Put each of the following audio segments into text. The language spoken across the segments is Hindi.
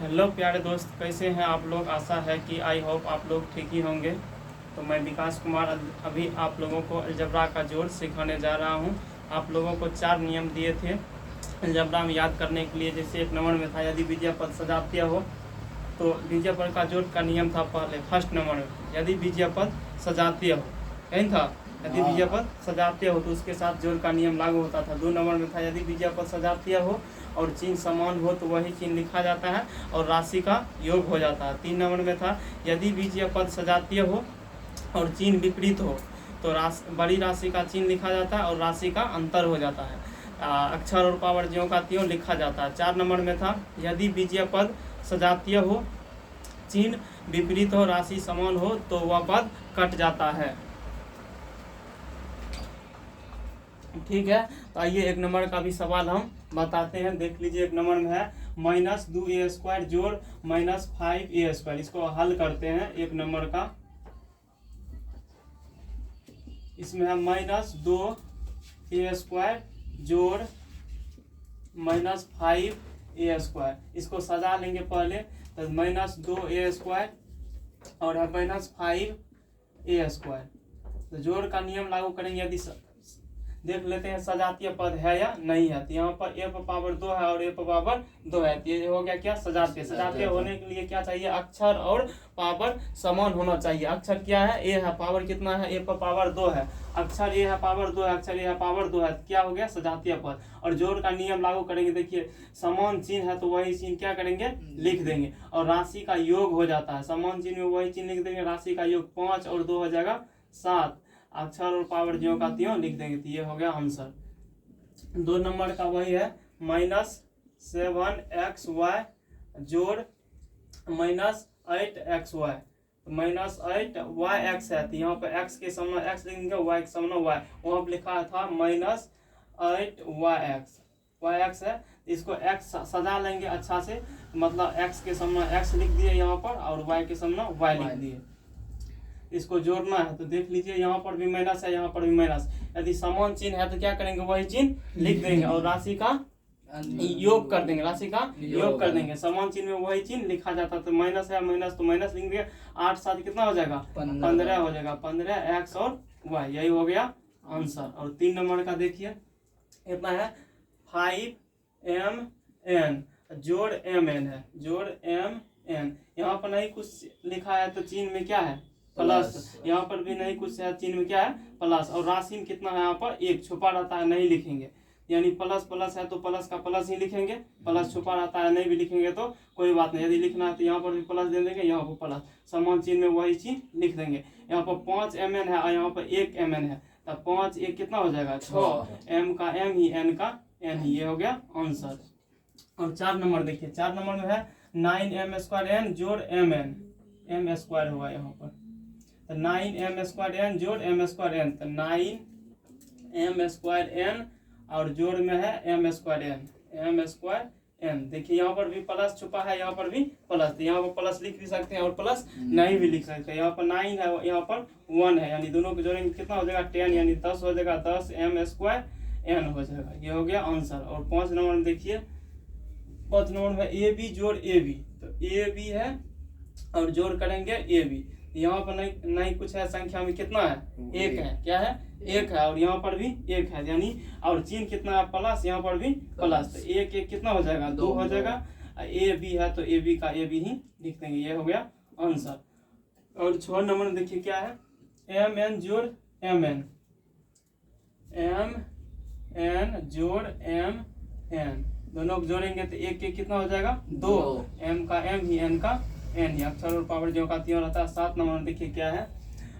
हेलो प्यारे दोस्त, कैसे हैं आप लोग। आशा है कि आई होप आप लोग ठीक ही होंगे। तो मैं विकास कुमार अभी आप लोगों को अलजबरा का जोड़ सिखाने जा रहा हूं। आप लोगों को 4 नियम दिए थे अलजबरा में याद करने के लिए। जैसे 1 नंबर में था यदि बीजीय पद सजातीय हो, तो बीजीय पद का जोड़ का नियम था पहले फर्स्ट नंबर में, यदि बीजीय पद सजातीय हो, कहीं था यदि बीजीय पद सजातीय हो तो उसके साथ जोड़ का नियम लागू होता था। 2 नंबर में था यदि बीजीय पद सजातीय हो और चिन्ह समान हो तो वही चिन्ह लिखा जाता है और राशि का योग हो जाता है। 3 नंबर में था यदि बीजीय पद सजातीय हो और चिन्ह विपरीत हो तो बड़ी राशि का चिन्ह लिखा जाता है और राशि का अंतर हो जाता है। अक्षर और पावर ज्यों का त्यों लिखा जाता है। 4 नंबर में था यदि बीजीय पद सजातीय हो, चिन्ह विपरीत हो, राशि समान हो तो वह पद कट जाता है। ठीक है, तो आइए 1 नंबर का भी सवाल हम बताते हैं। देख लीजिए 1 नंबर में है -2a² जोड़ -5a²। इसको हल करते हैं 1 नंबर का। इसमें है -2a² जोड़ -5a²। इसको सजा लेंगे पहले, तो -2a² और है -5a²। तो जोड़ का नियम लागू करेंगे। यदि देख लेते हैं सजातीय पद है या नहीं है। तो यहाँ पर a पर पावर 2 है और a पर पावर 2 है, तो ये हो गया क्या सजातीय। सजातीय होने के लिए क्या चाहिए, अक्षर और पावर समान होना चाहिए। अक्षर क्या है, a है, पावर कितना है, a पर पावर 2 है, अक्षर a है पावर 2 है, अक्षर a है पावर 2 है, क्या हो गया सजातीय पद। और जोड़ का नियम लागू करेंगे। देखिए समान चिन्ह है तो वही चिन्ह क्या करेंगे, लिख देंगे और राशि का योग हो जाता है। समान चिन्ह में वही चिन्ह लिख देंगे, राशि का योग 5 और 2 हो जाएगा 7। अक्षर और पावर ज्यों का त्यों लिख देंगे, तो ये हो गया आंसर। 2 नंबर का वही है -7xy जोड़ -8xy। -8yx है, तो यहाँ पे x के सामने x लिख देंगे, y के सामने y। वहाँ पे लिखा था -8yx, yx है, इसको x सजा लेंगे अच्छा से, मतलब x के सामने x लिख दिए यहाँ पर और y के सामने y लिख दिए। इसको जोड़ना है तो देख लीजिए यहाँ पर भी माइनस है, यहाँ पर भी माइनस। यदि समान चिन्ह है तो क्या करेंगे, वही चिन्ह लिख देंगे और राशि का योग कर देंगे, राशि का योग कर देंगे। समान चिन्ह में वही चिन्ह लिखा जाता है, तो माइनस है माइनस तो माइनस लिख देंगे। 8 7 कितना हो जाएगा, 15 हो जाएगा। 15 x और y, यही हो गया आंसर। और 3 नंबर का देखिए कितना है 5mn जोड़ mn है, जोड़ mn। यहाँ पर नहीं कुछ लिखा है तो चिन्ह में क्या है प्लस, यहाँ पर भी नहीं कुछ है, चिन्ह में क्या है प्लस। और राशि में कितना है, यहाँ पर 1 छुपा रहता है, नहीं लिखेंगे। यानी प्लस प्लस है तो प्लस का प्लस ही लिखेंगे, प्लस छुपा रहता है नहीं भी लिखेंगे तो कोई बात नहीं। यदि लिखना है तो यहाँ पर भी प्लस दे देंगे, यहाँ पर प्लस, समान चिन्ह में वही चिन्ह लिख देंगे। यहाँ पर 5 mn है और यहाँ पर 1 mn है, तो 5 1 कितना हो जाएगा 6, m का m ही n का n ही, ये हो गया आंसर। और 4 नंबर देखिए, 4 नंबर में है 9m² जोड़ mn, m² होगा यहाँ पर, तो 9m² जोड़ m²n, तो 9m² और जोड़ में है m²n। देखिए यहाँ पर भी प्लस छुपा है, यहाँ पर भी प्लस, तो यहाँ पर प्लस लिख भी सकते हैं और प्लस नहीं भी लिख सकते हैं। यहाँ पर 9 है, यहाँ पर 1 है, यानी दोनों को जोड़ेंगे कितना हो जाएगा 10, यानी 10 हो जाएगा, 10m²n हो जाएगा, ये हो गया आंसर। और 5 नंबर में देखिए, 5 नंबर में ab जोड़ ab, तो ab है और जोड़ करेंगे ab। यहाँ पर नहीं कुछ है, संख्या में कितना है 1 है, क्या है 1 है, और यहाँ पर भी 1 है, यानी और चिन्ह कितना है प्लस, यहाँ पर भी प्लस, तो 1 1 कितना हो जाएगा 2 हो जाएगा। ए बी है तो ए बी का ए बी ही लिख देंगे, ये हो गया आंसर। और 6 नंबर में देखिए क्या है एम एन जोड़ एम एन, एम एन जोड़ एम एन, दोनों को जोड़ेंगे तो 1 1 कितना हो जाएगा 2, एम का एम ही एन का एन, अक्षर और पावर जो का त्यों रहता है। 7 नंबर में देखिए क्या है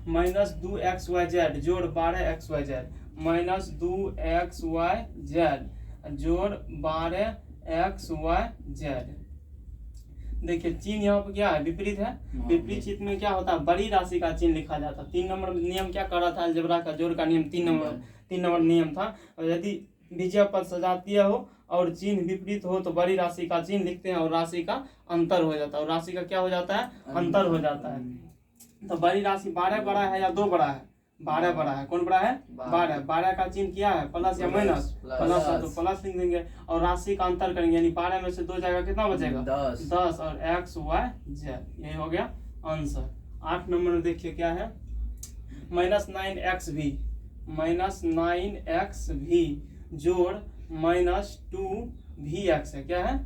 -2xyz जोड़ 12xyz, -2xyz जोड़ 12xyz। देखिए चिन्ह यहाँ पर क्या है विपरीत है, विपरीत चिन्ह में क्या होता है बड़ी राशि का चिन्ह लिखा जाता है। 3 नंबर नियम क्या कर रहा था अलजेब्रा का जोड़ का नियम, 3 नंबर नियम था। और यदि बीजीय पद सजातीय हो और चिन्ह विपरीत हो तो बड़ी राशि का चिन्ह लिखते हैं और राशि का अंतर हो जाता है, और राशि का क्या हो जाता है अंतर हो जाता है। तो बड़ी राशि 12 बड़ा है या 2 बड़ा है, 12 बड़ा है। कौन बड़ा है? 12। 12 का चिन्ह क्या है? प्लस या माइनस? प्लस है तो प्लस लिख देंगे और राशि का अंतर करेंगे, यानी 12 में से 2 जाएगा कितना बचेगा? 10 और x y z, यही हो गया आंसर। 8 नंबर में देखिए क्या है, -9xv जोड़ -2vx है। क्या है?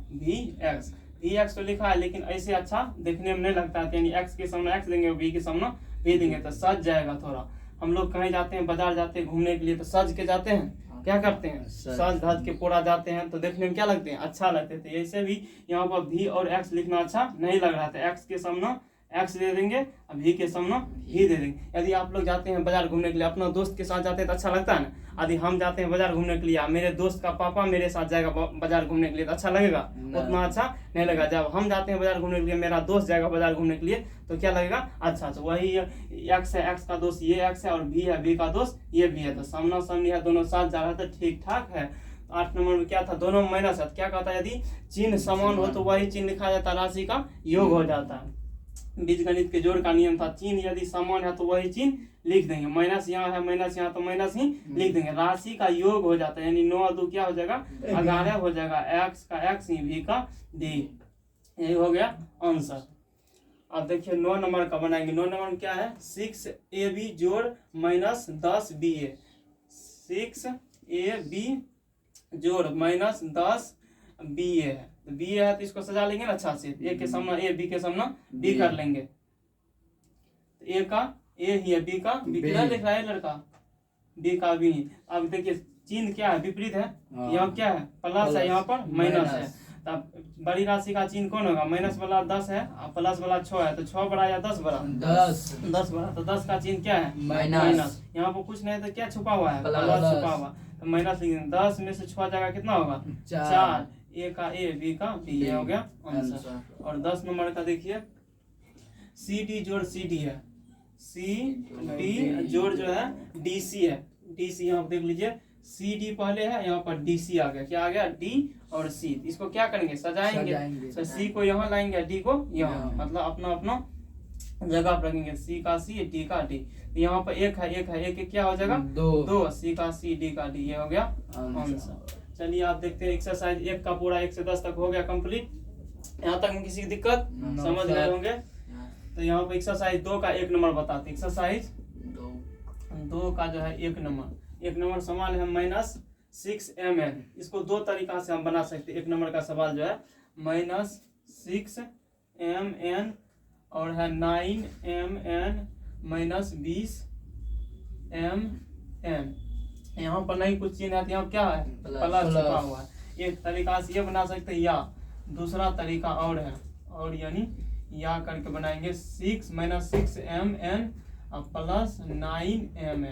vx तो लिखा है, लेकिन ऐसे अच्छा देखने में नहीं लगता है, यानी x के सामने x देंगे, v के सामने v देंगे तो सज जाएगा थोड़ा। हम लोग कहीं जाते हैं, बाजार जाते हैं घूमने के लिए, तो सज के जाते हैं, क्या करते हैं? सज धज के पूरा जाते हैं, तो देखने में क्या लगते हैं? अच्छा लगते थे। ऐसे भी यहाँ पर v और x लिखना अच्छा नहीं लग रहा था, x के सामने x दे देंगे, v के सामने v दे देंगे। यदि आप लोग जाते हैं बाजार घूमने के लिए, अपना दोस्त के साथ जाते हैं तो अच्छा लगता है ना। यदि हम जाते हैं बाजार घूमने के लिए, मेरे दोस्त का पापा मेरे साथ जाएगा बाजार घूमने के लिए, तो अच्छा लगेगा? उतना अच्छा नहीं लगेगा। जब हम जाते हैं बाजार घूमने के लिए, मेरा दोस्त जाएगा बाजार घूमने के लिए, तो क्या लगेगा? अच्छा। तो वही x है, x का दोस्त ये x है, और v है, v का दोस्त ये v है, तो सामना सामनी है, दोनों साथ जा रहा था, ठीक ठाक है। 8 नंबर में क्या था? दोनों माइनस है, क्या कहता है? यदि चिन्ह समान हो तो वही चिन्ह लिखा जाता है, राशि का योग हो जाता है। बीजगणित के जोड़ का नियम था, चिन्ह यदि समान है तो वही चिन्ह लिख देंगे, माइनस यहाँ है, माइनस यहाँ, तो माइनस ही लिख देंगे। राशि का योग हो जाता है, यानी 9 और 2 क्या हो जाएगा? 11 हो जाएगा। x का x ही, v का d, यही हो गया आंसर। अब देखिए 9 नंबर का बनाएंगे। 9 नंबर में क्या है? 6ab जोड़ -10ba, 6ab जोड़ -10ba है, तो बी है तो इसको सजा लेंगे ना अच्छा से, ए के सामने ए, बी के सामने बी कर लेंगे। तो ए का ए ही है, बी का बी किधर लिख रहा है लड़का? बी का बी। अब देखिए चिन्ह क्या है? विपरीत है। यहाँ क्या है? प्लस है, यहाँ पर माइनस है। तब बड़ी राशि का चिन्ह कौन होगा? माइनस वाला 10 है और प्लस वाला 6 है, तो 6 बड़ा या 10 बड़ा? 10 बड़ा। तो 10 का चिन्ह क्या है? माइनस। यहाँ पर कुछ नहीं तो क्या छुपा हुआ है? प्लस छुपा हुआ, तो माइनस लिख देंगे। 10 में से 6 जाएगा कितना होगा? 4। ए का ए, बी का बी, ये हो गया आंसर। और 10 नंबर का देखिए, सी डी जोड़ सी डी है, सी डी जोड़ जो है डी सी है, डी सी यहाँ देख लीजिए, सी डी पहले है, यहाँ पर डी सी आ गया। क्या आ गया? डी और सी। इसको क्या करेंगे? सजाएंगे। तो सी को यहाँ लाएंगे, डी को यहाँ, मतलब अपना अपना जगह पर रखेंगे। सी का सी, डी का डी। यहाँ पर एक है, एक क्या हो जाएगा? 2। सी का सी, डी का डी, ये हो गया आंसर। चलिए आप देखते हैं एक्सरसाइज 1 का पूरा 1 से 10 तक हो गया कंप्लीट। यहाँ तक में किसी की दिक्कत समझ गए होंगे? तो यहाँ पे एक्सरसाइज 2 का 1 नंबर बताते। एक्सरसाइज 2 का जो है 1 नंबर सवाल है -6mn। इसको 2 तरीका से हम बना सकते हैं। 1 नंबर का सवाल जो है -6mn और है 9mn -20mn। यहाँ पर नहीं कुछ चिन्ह है, तो यहाँ क्या है? प्लस छुपा हुआ है। एक तरीका से ये बना सकते हैं, या दूसरा तरीका और है, और यानी या करके बनाएंगे 6-6mn और +9mn,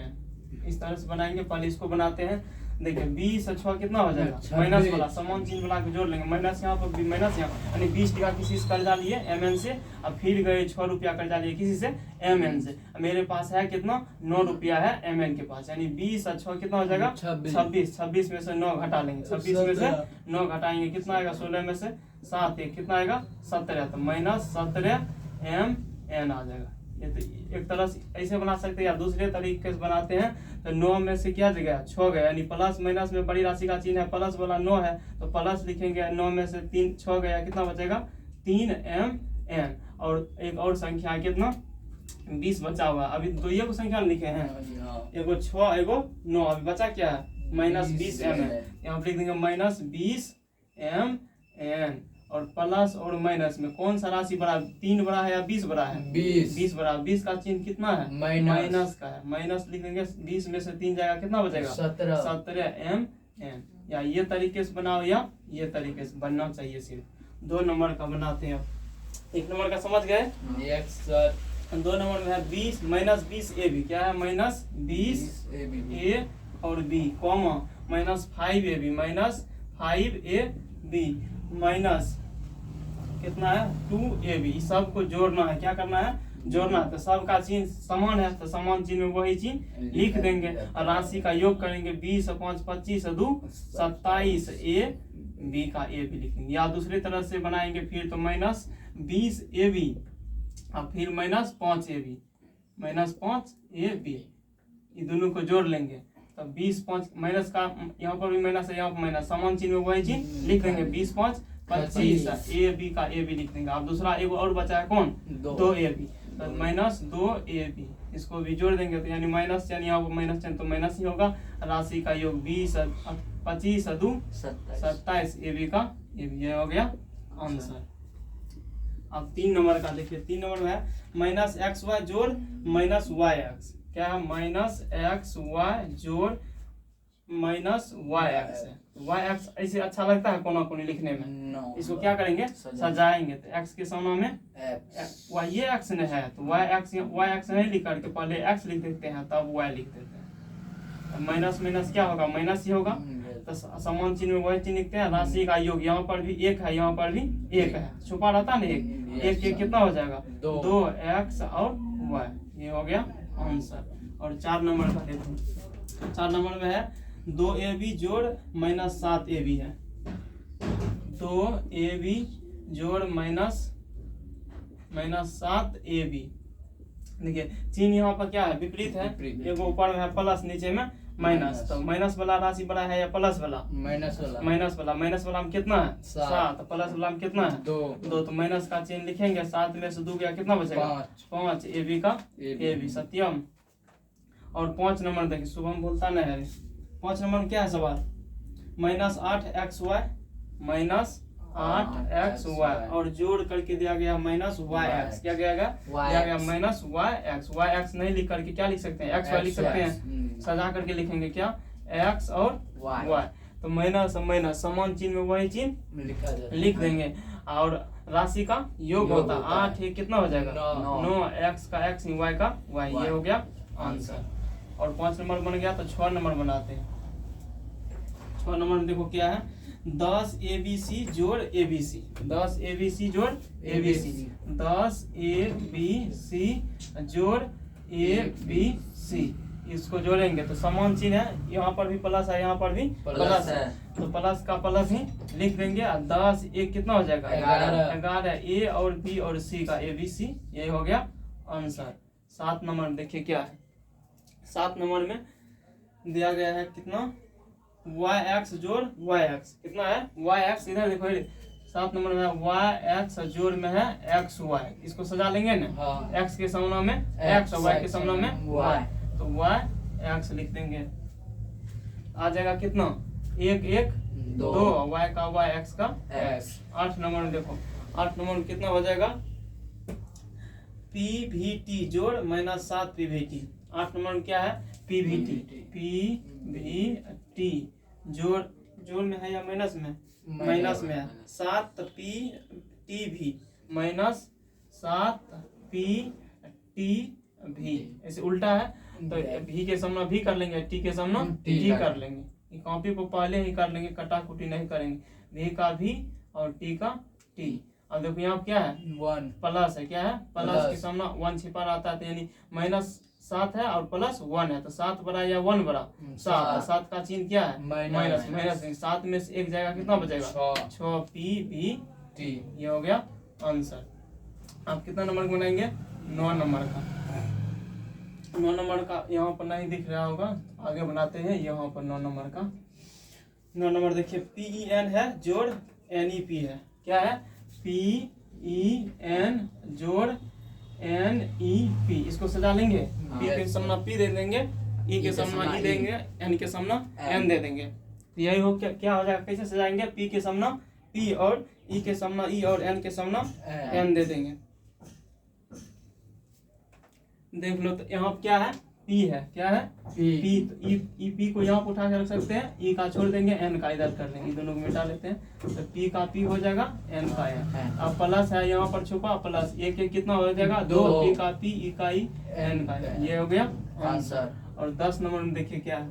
इस तरह से बनाएंगे। पहले इसको बनाते हैं। देखिए 20 से 6 कितना हो जाएगा? माइनस वाला समान चिन्ह बना के जोड़ लेंगे, माइनस यहाँ पर माइनस यहाँ, यानी 20 टका किसी से कर्जा लिए mn से, अब फिर गए 6 रुपया कर्जा लिए किसी से mn से। मेरे पास है कितना? 9 रुपया है mn के पास, यानी 20 और 6 कितना हो जाएगा? 26 में से 9 घटा लेंगे, 26 में से 9 घटाएंगे कितना आएगा? 16 में से 7 कितना आएगा? 17, तो -17mn आ जाएगा। ये तो एक तरह से ऐसे बना सकते हैं, या दूसरे तरीके से बनाते हैं। तो 9 में से क्या जगह? 6 गया, यानी प्लस माइनस में बड़ी राशि का चिन्ह है, प्लस वाला 9 है, तो प्लस लिखेंगे। 9 में से 6 गया, कितना बचेगा? 3mn। और एक और संख्या है कितना? 20 बचा हुआ। अभी 2 को संख्या लिखे हैं, एगो 6 एगो 9, अभी बचा क्या है? -20mn। यहाँ पर लिख देंगे -20mn। और प्लस और माइनस में कौन सा राशि बड़ा? 3 बड़ा है या 20 बड़ा है? 20 बड़ा। 20 का चिन्ह कितना है? माइनस का है, माइनस लिख देंगे। 20 में से 3 जाएगा, कितना बचेगा? 17mn। या ये तरीके से बनाओ या ये तरीके से बनना चाहिए। सिर्फ 2 नंबर का बनाते हैं। 1 नंबर का समझ गए? 2 नंबर में है 20 -20ab। क्या है? -20a और b, कॉमा -5ab माइनस कितना है? 2ab। सबको जोड़ना है। क्या करना है? जोड़ना है। तो सबका चिन्ह समान है, तो समान चिन्ह में वही चिन्ह लिख देंगे और राशि का योग करेंगे। 20 और 5 25 और 2 27 a, b का a भी लिखेंगे। या दूसरी तरह से बनाएंगे फिर, तो -20ab और फिर -5ab ये दोनों को जोड़ लेंगे तो 20 5 माइनस का यहाँ पर भी माइनस है, यहाँ पर माइनस, समान चिन्ह में वही चीज लिख देंगे। 20 5 25 ए बी का ए बी लिख देंगे। अब दूसरा एक और बचा है कौन, 2 ए बी, तो माइनस 2 ए बी, इसको भी जोड़ देंगे तो यानी माइनस, यानी यहाँ पर माइनस चिन्ह तो माइनस ही होगा। राशि का योग 20 25 2 27 ए बी का ए बी, ये हो गया आंसर। अब 3 नंबर का देखिए, 3 नंबर में है माइनस एक्स वाई जोड़ माइनस वाई एक्स। क्या है, माइनस एक्स वाई जोड़ माइनस वाई एक्स है। वाई एक्स ऐसे अच्छा लगता है कोना कोनी लिखने में, इसको क्या करेंगे, सजाएंगे। तो एक्स के सामने में वाई, ये एक्स नहीं है तो वाई एक्स नहीं लिख करके पहले एक्स लिख देते हैं तब वाई लिख देते हैं। माइनस माइनस क्या होगा, माइनस ही होगा। तो समान चिन्ह में वही चिन्ह लिखते हैं। राशि का योग यहाँ पर भी 1 है, यहाँ पर भी 1 है, छुपा रहता है ना 1 1 कितना हो जाएगा 2 एक्स और वाई, ये हो गया आंसर। और 4 नंबर का देखो, 4 नंबर में है 2 ए बी जोड़ माइनस 7 ए बी है। 2 ए बी जोड़ माइनस 7 ए बी। देखिए चिन्ह यहाँ पर क्या है, विपरीत है, एगो ऊपर में है प्लस, नीचे में माइनस। तो माइनस वाला राशि बड़ा है या प्लस वाला, माइनस वाला। माइनस वाला में कितना है 7, प्लस वाला में कितना है 2। तो माइनस का चिन्ह लिखेंगे, 7 में से 2 गया कितना बचेगा 5 ए बी का ए बी, सत्यम। और 5 नंबर देखिए, शुभम बोलता नहीं है। 5 नंबर में क्या है सवाल, minus 8 X Y minus 8 X Y, और जोड़ करके दिया गया माइनस वाई एक्स। क्या दिया गया minus Y X. Y X नहीं लिख करके क्या लिख सकते हैं, एक्स वाई लिख सकते हैं। सजा करके लिखेंगे क्या, एक्स और वाई। तो माइनस माइनस समान चिन्ह में वही चिन्ह लिख देंगे। और राशि का योग होता है 8, ये कितना हो जाएगा 9, एक्स का एक्स वाई का वाई, ये हो गया आंसर। और 5 नंबर बन गया। तो 6 नंबर बनाते हैं। 6 नंबर में देखो क्या है, 10 ए बी सी जोड़ ए बी सी। 10 ए बी सी जोड़ ए बी सी। 10 ए बी सी जोड़ ए बी सी, इसको जोड़ेंगे तो समान चिन्ह है, यहाँ पर भी प्लस है, यहाँ पर भी प्लस है, तो प्लस का प्लस ही लिख देंगे। 10 1 कितना हो जाएगा 11 ए और बी और सी का ए बी सी, ये हो गया आंसर। 7 नंबर देखिए क्या है, 7 नंबर में दिया गया है कितना, वाई एक्स जोड़ वाई एक्स, कितना है वाई एक्स, इधर देखो 7 नंबर में वाई एक्स जोड़ में है एक्स वाई, इसको सजा लेंगे ना, एक्स के सामने में एक्स और वाई के सामने में वाई, तो वाई एक्स लिख देंगे। आ जाएगा कितना 1 1 2, वाई का वाई एक्स का एक्स। 8 नंबर में देखो, 8 नंबर में कितना हो जाएगा, पी वी टी जोड़ minus 7 P V T. 8 number में क्या है, P V T, P V T जोड़ में है या माइनस में, माइनस में है। 7 पी टी भी माइनस 7 पी टी भी, ऐसे उल्टा है तो भी के सामना भी कर लेंगे, टी के सामना टी कर लेंगे। कॉपी को पहले ही कर लेंगे, कटा कुटी नहीं करेंगे। भी का भी और टी का टी। अब देखो यहाँ क्या है 1 प्लस है, क्या है प्लस के सामना 1 छिपा रहता है, तो यानी माइनस 7 है और प्लस 1 है, तो 7 बड़ा या 1 बड़ा 7। 7 का चिन्ह क्या है माइनस, माइनस 7 में से 1 जाएगा कितना बचेगा 6 पी भी टी, ये हो गया आंसर। आप कितना नंबर बनाएंगे 9 नंबर का। 9 नंबर का यहाँ पर नहीं दिख रहा होगा, आगे बनाते हैं। यहाँ पर 9 नंबर का, 9 नंबर देखिए पी ई एन है जोड़ एन ई पी है। क्या है पी ई एन जोड़ एन ई पी, इसको सजा लेंगे। पी के सामना पी दे देंगे, ई के सामना ई देंगे, एन के सामना एन दे देंगे। तो यही हो क्या हो जाएगा, कैसे सजाएंगे, पी के सामना पी और ई के सामना ई और एन के सामना एन दे देंगे। देख लो तो यहाँ क्या है पी है, क्या है पी, तो ई पी को यहाँ पर उठा के रख सकते हैं, ई का छोड़ देंगे, एन का इधर कर देंगे, दोनों को मिटा लेते हैं, तो पी का पी हो जाएगा, एन का एन। अब प्लस है यहाँ पर छुपा प्लस, एक एक कितना हो जाएगा 2, पी का पी ई का ई एन का एन, ये हो गया आंसर। और 10 नंबर में देखिए क्या है,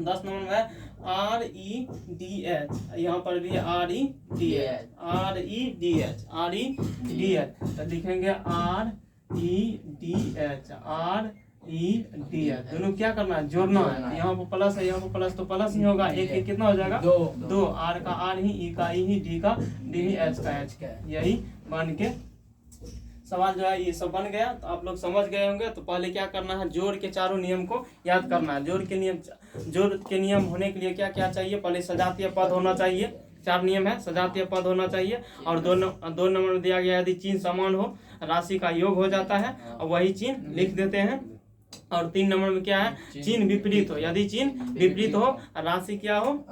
10 नंबर में आर ई डी एच, यहाँ पर भी R E D H, R E D H, R E D H, तो लिखेंगे R E D H, R E D H, दोनों क्या करना है जोड़ना है। यहाँ पर प्लस है, यहाँ पर प्लस, तो प्लस ही होगा, एक एक कितना हो जाएगा 2, आर का आर ही, ई का ई ही, डी का डी ही, एच का एच, यही बन के सवाल जो है ये सब बन गया। तो आप लोग समझ गए होंगे। तो पहले क्या करना है, जोड़ के चारों नियम को याद करना है। जोड़ के नियम होने के लिए क्या क्या चाहिए, पहले सजातीय पद होना चाहिए। 4 नियम है, सजातीय पद होना चाहिए। और 2 नंबर में दिया गया, यदि चिन्ह समान हो, राशि का योग हो जाता है और वही चिन्ह लिख देते हैं। और 3 नंबर में क्या है, चिन्ह विपरीत हो, यदि चिन्ह विपरीत हो, राशि क्या हो,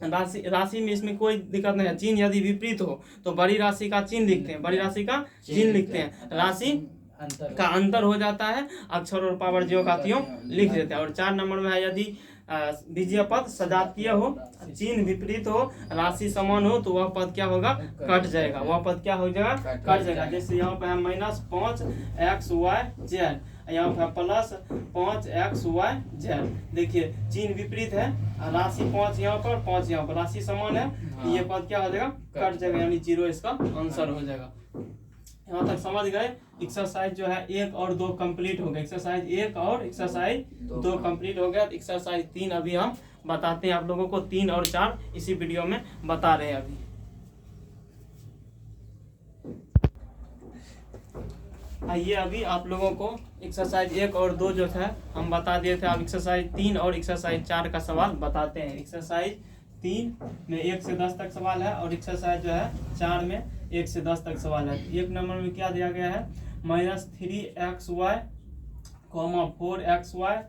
राशि में इसमें कोई दिक्कत नहीं है। चिन्ह यदि विपरीत हो तो बड़ी राशि का चिन्ह लिखते हैं, बड़ी राशि का चिन्ह लिखते हैं, राशि का अंतर हो जाता है, अक्षर और पावर ज्यों का त्यों लिख देते हैं। और 4 नंबर में है, यदि बीजीय पद सजातीय हो, चिन्ह विपरीत हो, राशि समान हो, तो वह पद क्या होगा, कट जाएगा। वह पद क्या हो जाएगा, कट जाएगा। जैसे यहाँ पे है -5xyz, यहाँ पे प्लस 5xyz। देखिए चिन्ह विपरीत है, राशि 5 यहाँ पर 5 यहाँ पर, राशि समान है, ये पद क्या हो जाएगा, कट जाएगा, यानी 0 इसका आंसर हो जाएगा। यहाँ तक समझ गए। एक्सरसाइज जो है 1 और 2 कंप्लीट हो गया। एक्सरसाइज 1 और एक्सरसाइज 2 कंप्लीट हो गया। एक्सरसाइज 3 अभी हम बताते हैं आप लोगों को। 3 और 4 इसी वीडियो में बता रहे हैं अभी। आइए अभी आप लोगों को एक्सरसाइज 1 और 2 जो था हम बता दिए थे। अब एक्सरसाइज 3 और एक्सरसाइज 4 का सवाल बताते हैं। एक्सरसाइज 3 में 1 से 10 तक सवाल है और एक्सरसाइज जो है 4 में 1 से 10 तक सवाल है। 1 नंबर में क्या दिया गया है, -3xy, 4xy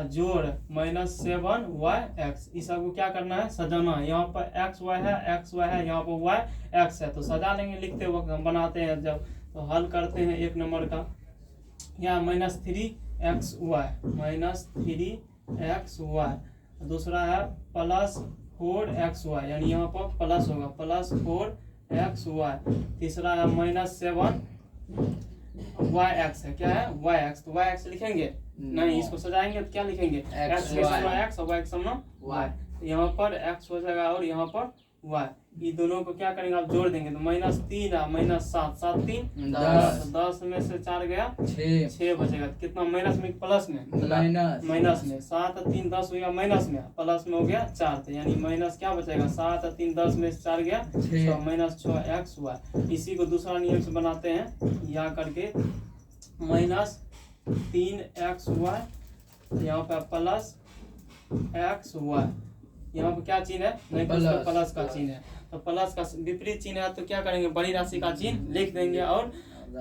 जोड़ -7yx। इस सबको क्या करना है, सजाना है। यहाँ पर xy है, यहाँ पर yx है, तो सजा लेंगे। लिखते वक्त हम बनाते हैं जब, तो हल करते हैं 1 नंबर का। यहाँ -3xy, दूसरा है +4xy, यानी यहाँ पर प्लस होगा, +4xy। तीसरा है -7yx है, क्या है, yx, तो yx लिखेंगे नहीं, इसको सजाएंगे तो क्या लिखेंगे, x के सामने x और y के सामने y। यहाँ पर x हो जाएगा और यहाँ पर y। ये दोनों को क्या करेंगे, आप जोड़ देंगे तो -3 है, -7, 7 3 10 में से 4 गया 6 बचेगा। कितना माइनस में प्लस में, माइनस में 7 3 10 हो गया, माइनस में प्लस में हो गया 4, तो यानी माइनस क्या बचेगा, 7 3 10 में से 4 गया 6, -6xy। इसी को दूसरा नियम से बनाते हैं, यहाँ करके -3xy, यहाँ पे +xy। यहाँ पे क्या चिन्ह है, नहीं प्लस का चिन्ह है, तो प्लस का विपरीत चिन्ह है, तो क्या करेंगे, बड़ी राशि का चिन्ह लिख देंगे और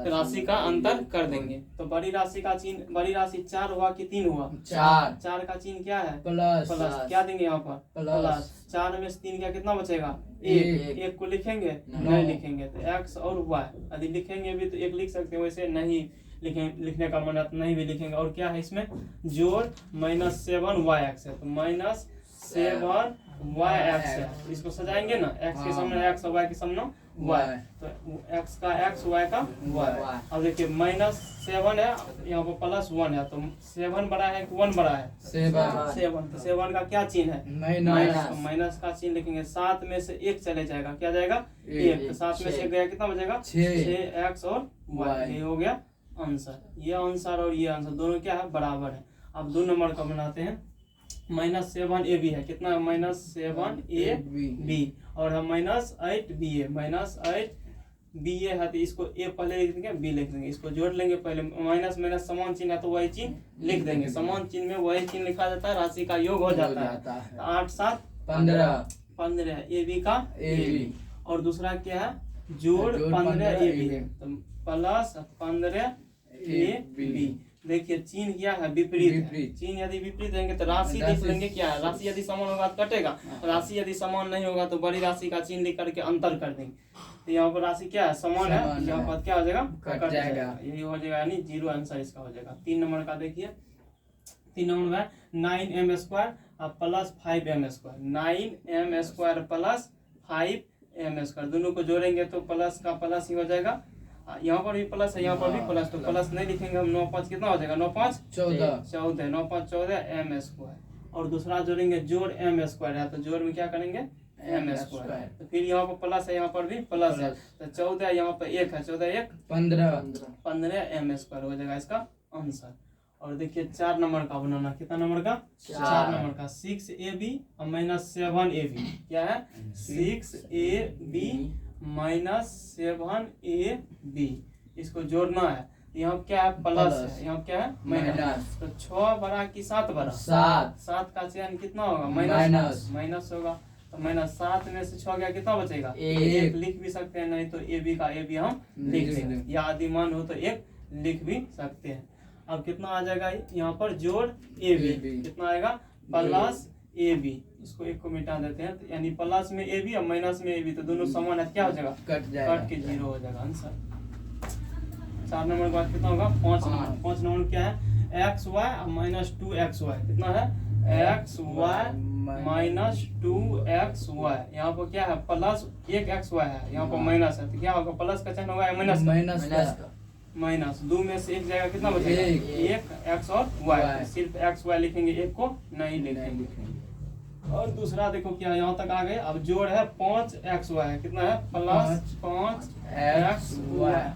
राशि का अंतर कर देंगे। तो बड़ी राशि का चिन्ह, बड़ी राशि 4 हुआ कि 3 हुआ, 4 का चिन्ह क्या है, प्लस। क्या देंगे यहाँ पर, प्लस। 4 में से 3 क्या, कितना बचेगा, 1 को लिखेंगे नहीं लिखेंगे, तो x और y यदि लिखेंगे भी तो 1 लिख सकते हैं, वैसे नहीं लिखने का मन नहीं भी लिखेंगे। और क्या है इसमें, जोड़ -7yx है, तो -7yx है, इसको सजाएंगे ना, x के सामने x और y के सामने y, तो x का x, y का y। अब देखिए -7 है, यहाँ पर +1 है, तो 7 बड़ा है कि 1 बड़ा है, 7, तो 7 का क्या चिन्ह है, माइनस का चिन्ह लिखेंगे। 7 में से 1 चले जाएगा, क्या जाएगा 1, तो 7 में से गया कितना बचेगा 6x और y। ये हो गया आंसर। ये आंसर और ये आंसर दोनों क्या है, बराबर है। अब 2 नंबर का बनाते हैं। -7ab है, कितना है, -7ab, और हम -8ba, -8ba है, तो इसको a पहले लिख देंगे, b लिख देंगे, इसको जोड़ लेंगे। पहले माइनस माइनस समान चिन्ह है तो वही चिन्ह लिख देंगे, समान चिन्ह में वही चिन्ह लिखा जाता है, राशि का योग हो जाता है। 8 7 15 ab का ab, और दूसरा क्या है, जोड़ 15ab है, तो +15ab। देखिए चिन्ह क्या है, विपरीत। चिन्ह यदि विपरीत रहेंगे तो राशि लिख लेंगे, क्या है, राशि यदि समान होगा तो कटेगा, राशि यदि समान नहीं होगा तो बड़ी राशि का चिन्ह लिख करके अंतर कर देंगे। तो यहाँ पर राशि क्या है, समान है, यहाँ पर क्या हो जाएगा, कट जाएगा, यही हो जाएगा, यानी 0 आंसर इसका हो जाएगा। 3 नंबर का देखिए, 3 नंबर में 9m² + 5m², 9m² + 5m², दोनों को जोड़ेंगे तो प्लस का प्लस ही हो जाएगा। यहाँ पर भी प्लस है, यहाँ पर भी प्लस, तो प्लस नहीं लिखेंगे हम। 9 5 कितना हो जाएगा, 9 5 14, 9 5 14 m²। और दूसरा जोड़ेंगे, जोड़ m² है, तो जोड़ में क्या करेंगे, m², तो फिर यहाँ पर प्लस है, यहाँ पर भी प्लस है, तो 14, यहाँ पर 1 है, 14 1 15 m² हो जाएगा इसका आंसर। और देखिए 4 नंबर का बनाना, कितना नंबर का, 4 नंबर का, 6ab और -7ab, क्या है, 6ab -7ab, इसको जोड़ना है। यहाँ क्या है प्लस है, यहाँ क्या है माइनस। तो 6 बड़ा कि 7 बड़ा? 7 का चयन कितना होगा? माइनस होगा। तो -7 में से 6 गया, कितना बचेगा? 1 लिख भी सकते हैं, नहीं तो ए बी का ए बी हम लिख देंगे, या अधिमान हो तो 1 लिख भी सकते हैं। अब कितना आ जाएगा यहाँ पर? जोड़ ए बी, कितना आएगा? Plus A B. इसको 1 को मिटा देते हैं, तो यानी प्लस में ए बी और माइनस में ए बी, तो दोनों समान है, क्या हो जाएगा? कट के 0 हो जाएगा आंसर। 4 नंबर के बाद कितना होगा? 5 नंबर। 5 नंबर क्या है? एक्स वाई और -2xy, कितना है? X Y -2xy। यहाँ पर क्या है? प्लस 1xy है, यहाँ पर माइनस है, तो क्या होगा? प्लस का चिन्ह होगा या माइनस का? माइनस। 2 में से 1 जाएगा, कितना बचेगा? 1 एक्स और वाई। सिर्फ एक्स वाई लिखेंगे, 1 को नहीं लिखेंगे। और दूसरा देखो क्या, यहाँ तक आ गए। अब जोड़ है 5xy है, कितना है? Plus 5xy।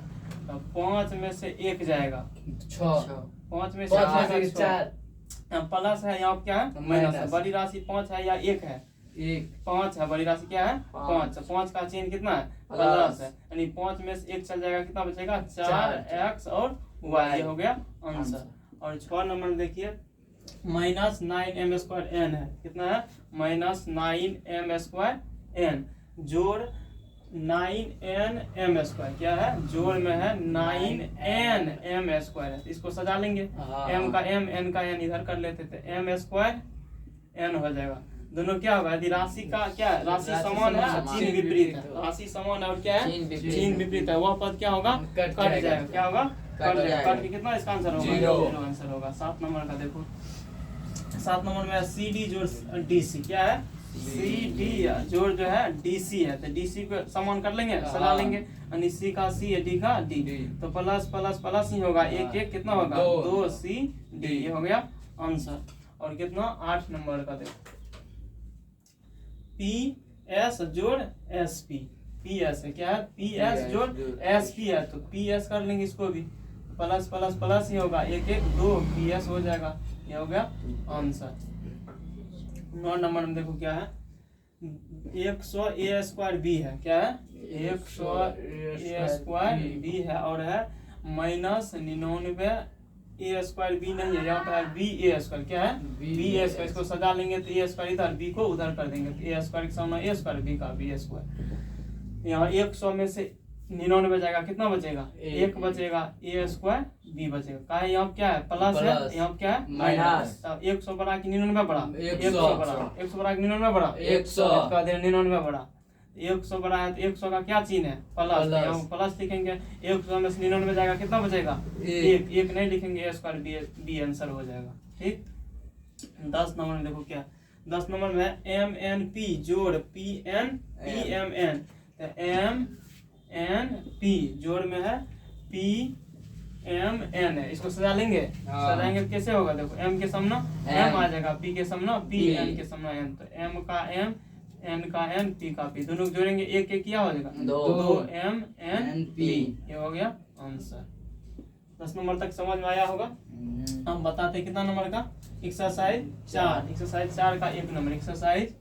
तो 5 में से 1 जाएगा 6, 5 में से 4, प्लस है, यहाँ क्या है? माइनस है। बड़ी राशि 5 है या 1 है? 5 है। बड़ी राशि क्या है? 5। 5 का चिन्ह कितना है? प्लस है, यानी 5 में से 1 चल जाएगा, कितना बचेगा? 4x और y। ये हो गया आंसर। और 6 नंबर में देखिए -9m² n है, कितना है? -9m² n जोड़ 9nm², क्या है? जोड़ में है 9nm² है, इसको सजा लेंगे। m का m, n का n इधर कर लेते थे, m² n हो जाएगा। दोनों क्या होगा? यदि राशि का क्या है? राशि समान है, चिन्ह विपरीत है। राशि समान है और क्या है? चिन्ह विपरीत है, वह पद क्या होगा? कट जाएगा। क्या होगा? कट जाएगा। कट के कितना इसका आंसर होगा? 0 आंसर होगा। 7 नंबर का देखो, 7 नंबर में CD जोड़ DC, क्या है? CD जोड़ जो है DC है, तो DC को समान कर लेंगे, सला लेंगे, यानी C का C है, D का D, तो प्लस प्लस प्लस ही होगा, 1 1 कितना होगा? 2CD। ये हो गया आंसर। और कितना? 8 नंबर का देखो, PS जोड़ SP, PS है, क्या है? PS जोड़ SP है, तो PS कर लेंगे इसको भी, प्लस प्लस प्लस ही होगा, 1 1 2 PS हो जाएगा। ये हो गया आंसर। 9 नंबर में देखो क्या है? 100a² है, क्या है? 100a² है, और है -99 a² नहीं है, यहाँ पे है ba², क्या है? ba²। इसको सजा लेंगे तो a² इधर, b को उधर कर देंगे, तो a² के सामने a², b का ba²। यहाँ 100 में से 99 जाएगा, कितना बचेगा? 1 बचेगा, a² b बचेगा। का है? यहाँ क्या है? प्लस है, यहाँ क्या है? माइनस। 100 बड़ा कि 99 बड़ा? 100 बड़ा। 100 बड़ा कि 99 बड़ा? 100 का 99 बड़ा। 100 बड़ा है, तो 100 का क्या चिन्ह है? प्लस। यहाँ प्लस लिखेंगे, 100 में से 99 जाएगा, कितना बचेगा? 1 नहीं लिखेंगे, a² b आंसर हो जाएगा। ठीक। 10 नंबर में देखो क्या, 10 नंबर में MNP जोड़ PMN, तो MNP जोड़ में है PMN है, इसको सजा लेंगे। सजाएंगे तो कैसे होगा? देखो, M के सामने M आ जाएगा, P के सामने P, N के सामने N, तो M का M, N का N, P का P, दोनों जोड़ेंगे, 1 1 क्या हो जाएगा? 2MNP। ये हो गया आंसर। 10 नंबर तक समझ में आया होगा। हम बताते कितना नंबर का? एक्सरसाइज 4। एक्सरसाइज 4 का 1 नंबर, एक्सरसाइज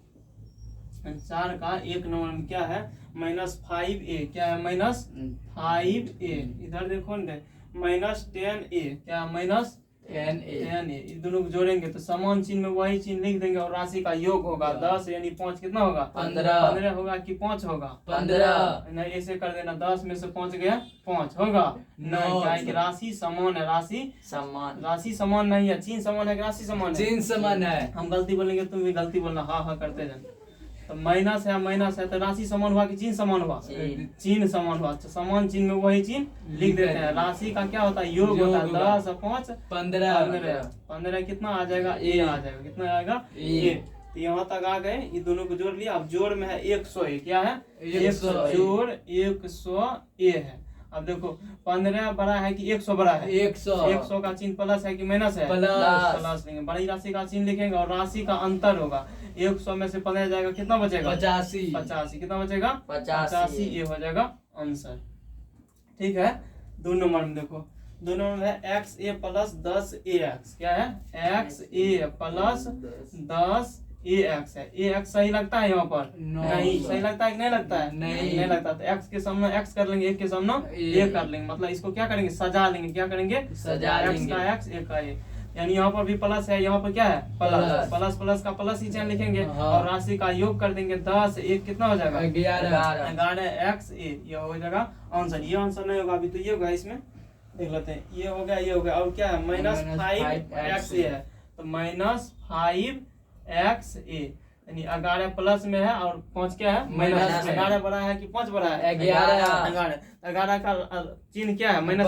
4 का 1 नंबर में क्या है? -5a, क्या है? -5a। इधर देखो ना, -10a, क्या है? -10a। इस दोनों को जोड़ेंगे तो समान चिन्ह में वही चिन्ह लिख देंगे, और राशि का योग होगा 10, यानी 5 कितना होगा? 15 होगा कि 5 होगा? 15। नहीं, ऐसे कर देना, 10 में से 5 गया, 5 होगा नहीं, क्या है कि राशि समान है। राशि समान नहीं है, चिन्ह समान है कि राशि समान है? चिन्ह समान है। हम गलती बोलेंगे, तुम भी गलती बोलना, हाँ करते जाना। तो माइनस है, तो राशि समान हुआ कि चिन्ह समान हुआ? चिन्ह समान हुआ। तो समान चिन्ह में वही चिन्ह लिख देते हैं। राशि का क्या होता है? योग होता है। 10 और 5 15 कितना आ जाएगा? a आ जाएगा। कितना आएगा? a। तो यहाँ तक आ गए, ये दोनों को जोड़ लिया। अब जोड़ में है 100a, क्या है? 100 जोड़ 100a है। अब देखो, 15 बड़ा है कि 100 बड़ा है? 100 का चिन्ह प्लस है कि माइनस है? प्लस लेंगे। बड़ी राशि का चिन्ह लिखेंगे, और राशि का अंतर होगा। 100 में से 15 जाएगा, कितना बचेगा? 85। कितना बचेगा? 85। ये हो जाएगा आंसर। ठीक है। 2 नंबर में देखो, 2 नंबर में है XA + 10AX, क्या है? XA + 10 ए एक्स है। ए एक्स सही लगता है यहाँ पर? नहीं। सही लगता है कि नहीं लगता है? नहीं लगता। तो एक्स के सामने एक्स कर लेंगे, एक के सामने ए कर लेंगे, मतलब इसको क्या करेंगे, सजा लेंगे। क्या करेंगे? सजा एक्स लेंगे। का एक्स, ए का ए, यानी यहाँ पर भी प्लस है, यहाँ पर क्या है, प्लस। प्लस प्लस का प्लस ही चिन्ह लिखेंगे। हाँ। और राशि का योग कर देंगे 10, एक कितना हो जाएगा, 11 एक्स ए, ये हो जाएगा आंसर। ये आंसर नहीं होगा अभी, तो ये होगा, इसमें देख लेते हैं, ये हो गया, ये हो गया। और क्या है, -5 एक्स ए है, तो -5 एक्स ए, यानी 11 प्लस में है और 5 क्या है, माइनस। 11 बड़ा है कि 5 बड़ा है, 11। 11 का चिन्ह क्या है, माइनस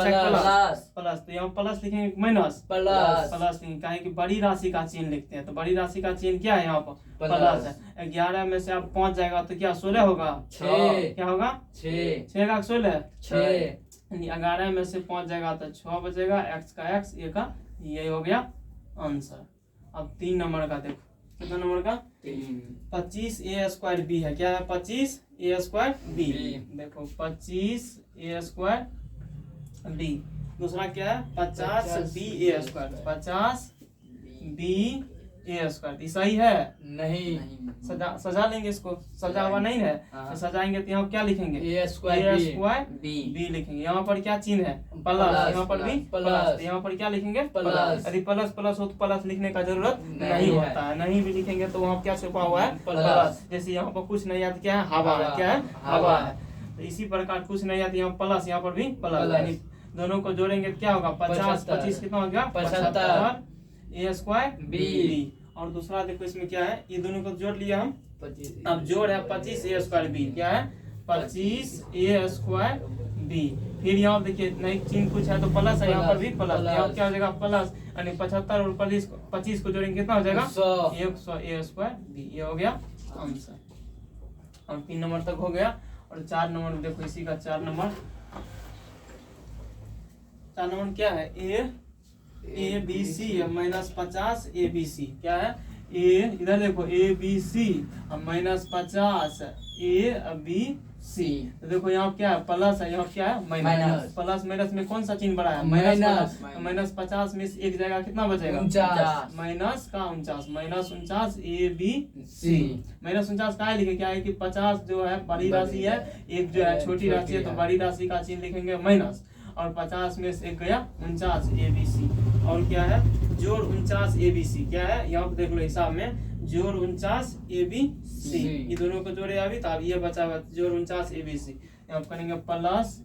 प्लस, तो यहाँ प्लस लिखेंगे, माइनस प्लस लिखेंगे, कहें कि बड़ी राशि का चिन्ह लिखते हैं, तो बड़ी राशि का चिन्ह क्या है, यहाँ पर प्लस है। 11 में से अब 5 जाएगा तो क्या 16 होगा, 6 क्या होगा, 6 का 16, 6, यानी 11 में से 5 जाएगा तो 6 बचेगा, एक्स का एक्स, ए का, ये हो गया आंसर। अब 3 नंबर का देखो, कितना नंबर का, 25 ए स्क्वायर बी है। क्या है, 25 ए स्क्वायर बी। देखो 25 ए स्क्वायर बी। दूसरा क्या है, 50 बी ए स्क्वायर, 50 बी ए स्क्वायर। सही है? नहीं। सजा लेंगे इसको, सजा हुआ नहीं है, तो सजाएंगे तो यहाँ क्या लिखेंगे, ए स्क्वायर बी लिखेंगे। यहाँ पर क्या चिन्ह है, प्लस, यहाँ पर भी प्लस, यहाँ पर क्या लिखेंगे, प्लस। यदि प्लस प्लस हो तो प्लस लिखने का जरूरत नहीं होता है, नहीं भी लिखेंगे तो वहाँ क्या छुपा हुआ है, प्लस। जैसे यहाँ पर कुछ नहीं आता, क्या है, हवा है, क्या है, हवा है। तो इसी प्रकार कुछ नहीं आता, यहाँ प्लस, यहाँ पर भी प्लस, यानी दोनों को जोड़ेगे क्या होगा, 50 25 कितना हो गया, 75 ए स्क्वायर बी। और दूसरा देखो इसमें क्या है, ये दोनों को जोड़ लिया हम, अब जोड़ है 25 ए स्क्वायर बी। क्या है, 25 ए स्क्वायर बी। फिर यहाँ देखिए नहीं चिन्ह कुछ है तो प्लस है, यहाँ पर भी प्लस, यहाँ क्या हो जाएगा, प्लस, यानी 75 और 25 को जोड़ेंगे कितना हो जाएगा, 100 ए स्क्वायर बी। ये हो गया आंसर। और 3 नंबर तक हो गया। और 4 नंबर देखो, इसी का 4 नंबर क्या है, ए बी सी है, -50 ए बी सी। क्या है, ए, इधर देखो ए बी सी -50 ए बी सी। तो देखो यहाँ क्या है, प्लस है, यहाँ क्या है, माइनस। प्लस माइनस में कौन सा चिन्ह बड़ा है, माइनस। -50 में से एक जाएगा, कितना बचेगा, 49, माइनस का 49, -49 ए बी सी। -49 का लिखे, क्या है कि 50 जो है बड़ी राशि है, एक जो है छोटी राशि है, तो बड़ी राशि का चिन्ह लिखेंगे माइनस, और 50 में से एक गया 49 ए बी सी। और क्या है, जोड़ 49 ए बी सी। क्या है, यहाँ पे देख लो हिसाब में, जोड़ 49 ए बी सी, ये दोनों को जोड़े अभी, तो अब ये बचा हुआ जोड़ 49 ए बी सी। यहाँ पे करेंगे plus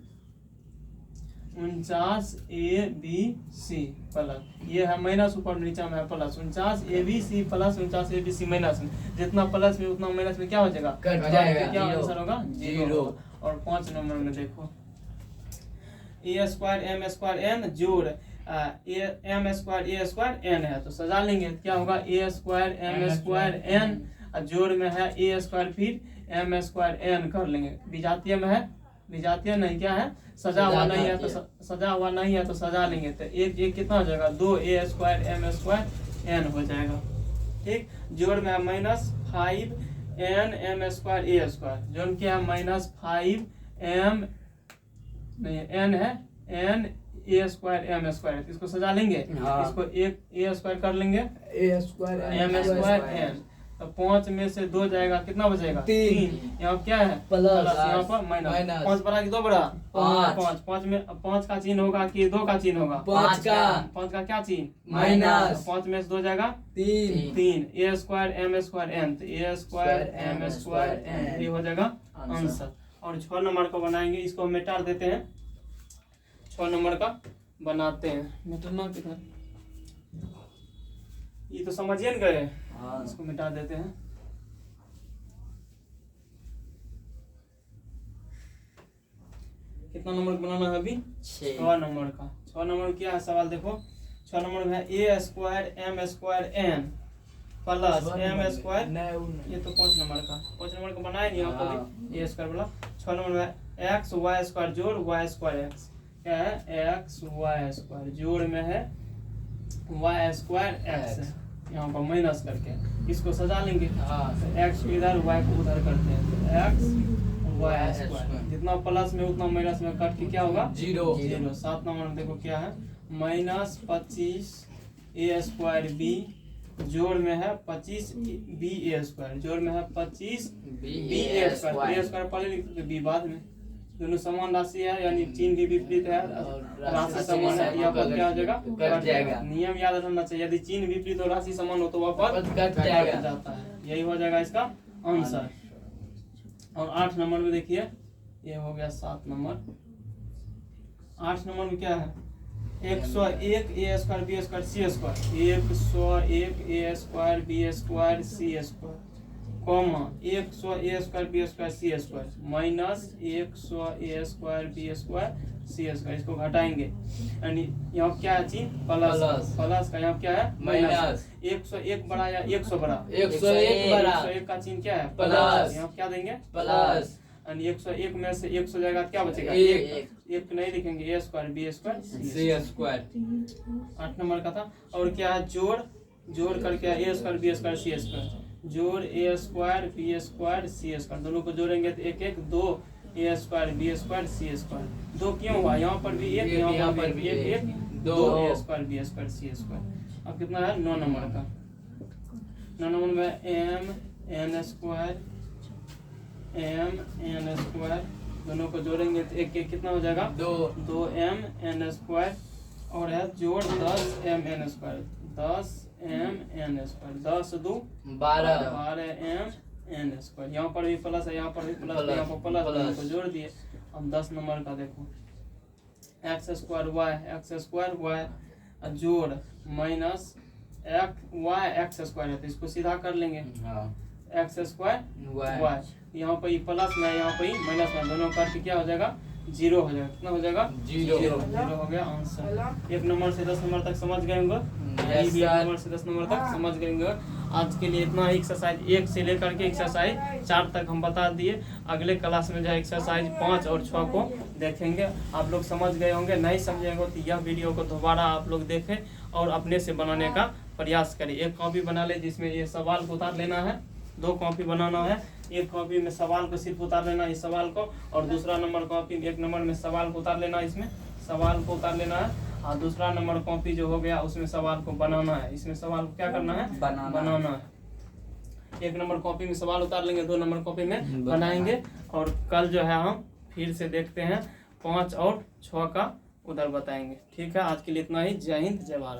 49 A B C plus, ये है माइनस, ऊपर नीचे में है plus, 49 A B C plus 49 A B C minus में, जितना प्लस में उतना माइनस में क्या हो जाएगा, कट जाएगा, क्या आंसर होगा, 0। और 5 नंबर में देखो, ए स्क्वायर एम स्क्वायर एन जोड़ M square a square N है, तो सजा लेंगे, क्या होगा, ए स्क्वायर एम स्क्वायर एन, जोड़ में है ए स्क्वायर, फिर एम स्क्वायर एन कर लेंगे। विजातीय में है, विजातीय नहीं, क्या है, सजा हुआ नहीं है, तो सजा हुआ नहीं है तो सजा लेंगे, तो एक कितना हो जाएगा, 2 a square M square n हो जाएगा। ठीक, जोड़ में है -5 n m square a square, जोड़ क्या है, -5 एम नहीं, एन है, n a square M square, इसको सजा लेंगे, इसको एक ए स्क्वायर कर लेंगे, a square M square n, तो 5 में से 2 जाएगा, कितना बचेगा, 3। यहाँ क्या है, प्लस, यहाँ पर माइनस। 5 बड़ा कि 2 बड़ा, 5। 5 में 5 का चिन्ह होगा कि 2 का चिन्ह होगा, 5 का क्या चिन्ह, माइनस। 5 में से 2 जाएगा, 3। ए स्क्वायर एम स्क्वायर एन, तो ए स्क्वायर एम स्क्वायर एन, ये हो जाएगा आंसर। और 6 नंबर को बनाएंगे, इसको मिटा देते हैं, 6 नंबर का बनाते हैं, मिटाना किधर, ये तो समझिए न गए, इसको मिटा देते हैं। कितना नंबर बनाना है अभी, 6 नंबर का। 6 नंबर क्या है सवाल देखो, 6 नंबर में है A square M square N plus M square, ये तो 5 नंबर का, 5 नंबर का बनाए नहीं आपको भी, ए स्क्वायर बोला। 6 नंबर में एक्स वाई स्क्वायर जोड़ वाई स्क्वायर एक्स। क्या है, एक्स वाई स्क्वायर, जोड़ में है वाई स्क्वायर एक्स, यहाँ पर माइनस करके इसको सजा लेंगे, एक्स को इधर वाई को उधर करते हैं, तो एक्स वाई स्क्वायर, जितना प्लस में उतना माइनस में कट के क्या होगा, 0। 7 नंबर में देखो क्या है, -25 ए स्क्वायर बी जोड़ में है 25 ba स्क्वायर, जोड़ में है 25 ba स्क्वायर, a स्क्वायर पहले लिख दो, b बाद में। दोनों समान राशि है यानी चिन्ह भी विपरीत है, राशि समान है, यहाँ पर क्या हो जाएगा, कट जाएगा। नियम याद रखना चाहिए, यदि चिन्ह विपरीत और राशि समान हो तो वह पद कट जाता है। यही हो जाएगा इसका आंसर। और 8 नंबर में देखिए, ये हो गया 7 नंबर। 8 नंबर में क्या है, 101 a square b square c square, 101 a square b square c square, comma 100 a square b square c square minus 100 a square b square c square. इसको घटाएंगे यानी यहाँ क्या है चिन्ह, प्लस, प्लस का यहाँ क्या है माइनस। 101 बड़ा या 100 बड़ा, 101 बड़ा, 101 का चिन्ह क्या है प्लस, यहाँ क्या देंगे प्लस। यानी 101 में से 100 जाएगा क्या बचेगा, एक नहीं लिखेंगे, a square b square c square. 8 number का था। और क्या है, जोड़ करके a square b square c square, जोड़ a square b square c square, दोनों को जोड़ेंगे तो 1 1 2 a square b square c square. 2 क्यों हुआ, यहाँ पर भी 1, यहाँ पर भी 1 1 2 a square b square c square. अब कितना है 9 नंबर का। 9 नंबर में m n स्क्वायर दोनों को जोड़ेंगे तो 1 1 कितना हो जाएगा, 2 m n स्क्वायर। और है जोड़ 10 m n square, 10 m n square, 10 2 12 m n square. यहाँ पर भी प्लस है, यहाँ पर भी प्लस, यहाँ पर प्लस, दोनों को जोड़ दिए। अब 10 नंबर का देखो, x स्क्वायर y जोड़ माइनस y x स्क्वायर है तो इसको सीधा कर लेंगे, x स्क्वायर y। यहाँ पर प्लस में, यहाँ पर माइनस में, दोनों करके क्या हो जाएगा, 0 हो जाएगा। कितना हो जाएगा, 0 हो गया आंसर। 1 नंबर से 10 नंबर तक समझ गए होंगे, 1 नंबर से 10 नंबर तक समझ गए होंगे। आज के लिए इतना ही। एक्सरसाइज 1 से लेकर के एक्सरसाइज 4 तक हम बता दिए। अगले क्लास में जो है एक्सरसाइज 5 और 6 को देखेंगे। आप लोग समझ गए होंगे, नहीं समझे होंगे तो यह वीडियो को दोबारा आप लोग देखें और अपने से बनाने का प्रयास करें। एक कॉपी बना ले जिसमें ये सवाल को उतार लेना है, 2 कॉपी बनाना है। एक कॉपी में सवाल को सिर्फ उतार लेना इस सवाल को, और दूसरा नंबर कॉपी 1 नंबर में सवाल को उतार लेना, इसमें सवाल को उतार लेना है। और दूसरा नंबर कॉपी जो हो गया उसमें सवाल को बनाना है, इसमें सवाल को क्या करना है, बनाना है। 1 नंबर कॉपी में सवाल उतार लेंगे, 2 नंबर कॉपी में बनाएंगे। और कल जो है हम फिर से देखते हैं 5 और 6 का उधर बताएंगे। ठीक है, आज के लिए इतना ही। जय हिंद, जय भारत।